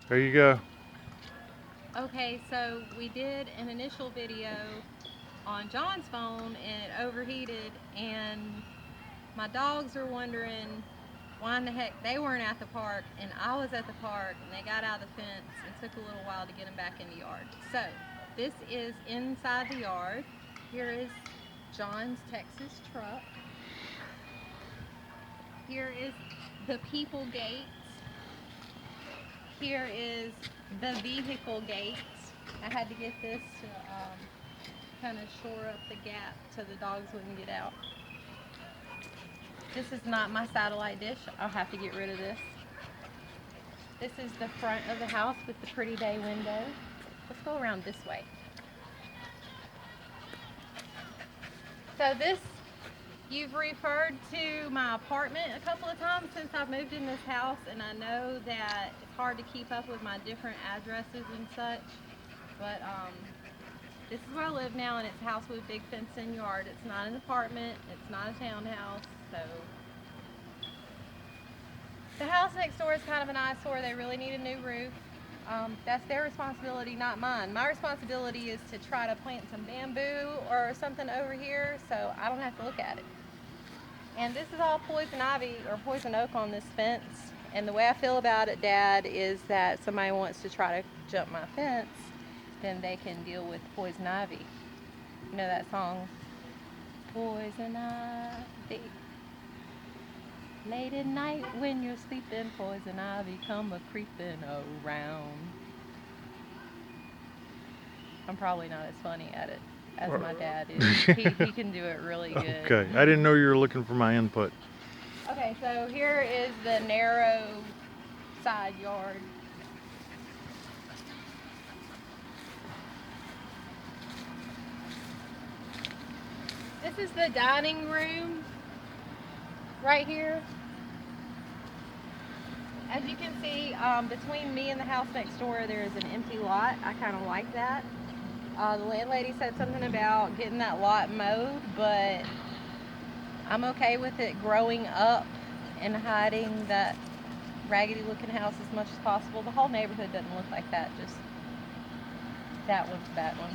There you go. Okay, so we did an initial video on John's phone and it overheated, and my dogs were wondering why in the heck they weren't at the park and I was at the park, and they got out of the fence and took a little while to get them back in the yard. So this is inside the yard. Here is John's Texas truck. Here is the people gate. Here is the vehicle gate. I had to get this to kind of shore up the gap so the dogs wouldn't get out. This is not my satellite dish. I'll have to get rid of this. This is the front of the house with the pretty bay window. Let's go around this way. So this, you've referred to my apartment a couple of times since I've moved in this house, and I know that it's hard to keep up with my different addresses and such, but this is where I live now, and it's a house with a big fenced-in yard. It's not an apartment, it's not a townhouse, so. The house next door is kind of an eyesore. They really need a new roof. That's their responsibility, not mine. My responsibility is to try to plant some bamboo or something over here so I don't have to look at it. And this is all poison ivy or poison oak on this fence. And the way I feel about it, Dad, is that somebody wants to try to jump my fence, then they can deal with poison ivy. You know that song? Poison ivy. Late at night when you're sleeping, poison ivy come a creeping around. I'm probably not as funny at it as my dad is. He can do it really good. Okay, I didn't know you were looking for my input. Okay, so here is the narrow side yard. This is the dining room right here. As you can see, between me and the house next door, there is an empty lot. I kind of like that. The landlady said something about getting that lot mowed, but I'm okay with it growing up and hiding that raggedy looking house as much as possible. The whole neighborhood doesn't look like that, just that one's that one.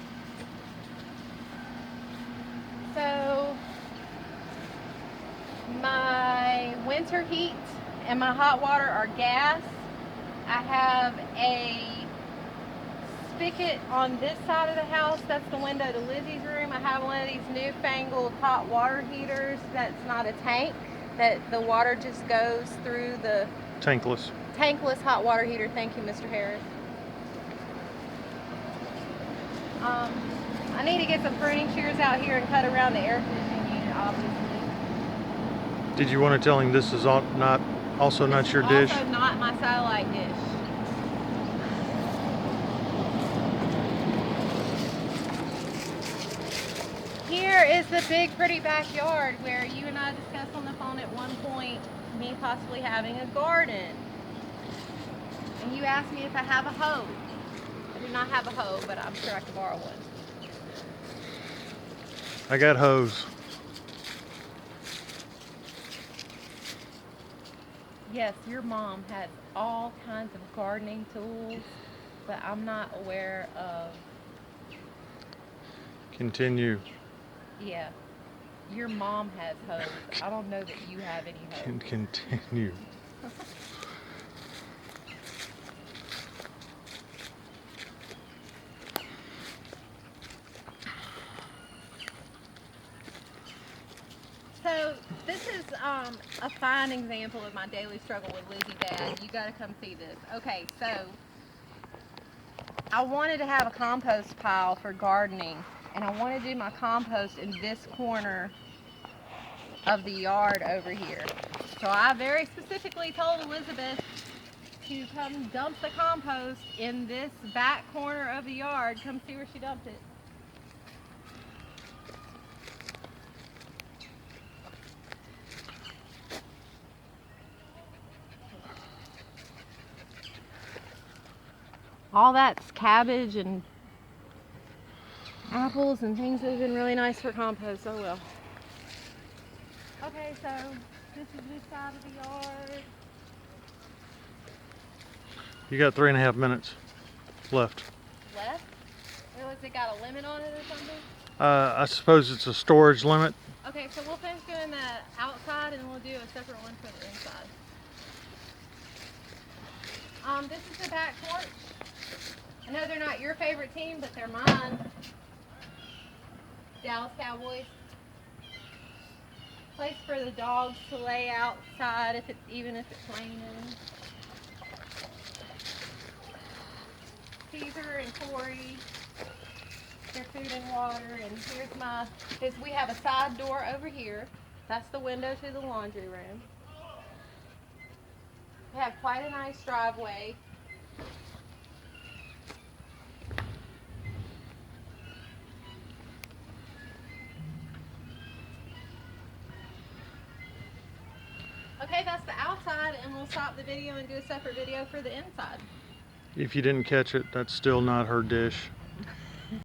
So my winter heat and my hot water are gas. I have a spigot on this side of the house. That's the window to Lizzie's room. I have one of these newfangled hot water heaters that's not a tank, that the water just goes through the Tankless hot water heater. Thank you, Mr. Harris. I need to get some pruning shears out here and cut around the air conditioning unit, obviously. Did you want to tell him this is also not your dish? Also not my satellite dish. Here is the big pretty backyard where you and I discussed on the phone at one point me possibly having a garden. And you asked me if I have a hoe. I do not have a hoe, but I'm sure I could borrow one. I got hose. Yes, your mom has all kinds of gardening tools, but I'm not aware of. Continue. Yeah, your mom has hose. I don't know that you have any hose. Continue. So this is a fine example of my daily struggle with Lizzie, Dad. You got to come see this. Okay, so I wanted to have a compost pile for gardening, and I want to do my compost in this corner of the yard over here. So I very specifically told Elizabeth to come dump the compost in this back corner of the yard. Come see where she dumped it. All that's cabbage and apples and things that have been really nice for compost. Oh well. Okay, so this is this side of the yard. You got 3.5 minutes left. Left? Has it got a limit on it or something? I suppose it's a storage limit. Okay, so we'll finish doing the outside and we'll do a separate one for the inside. This is the back porch. I know they're not your favorite team, but they're mine. Dallas Cowboys. Place for the dogs to lay outside even if it's raining. Caesar and Corey, their food and water, and we have a side door over here. That's the window to the laundry room. We have quite a nice driveway. Okay, that's the outside, and we'll stop the video and do a separate video for the inside. If you didn't catch it, that's still not her dish.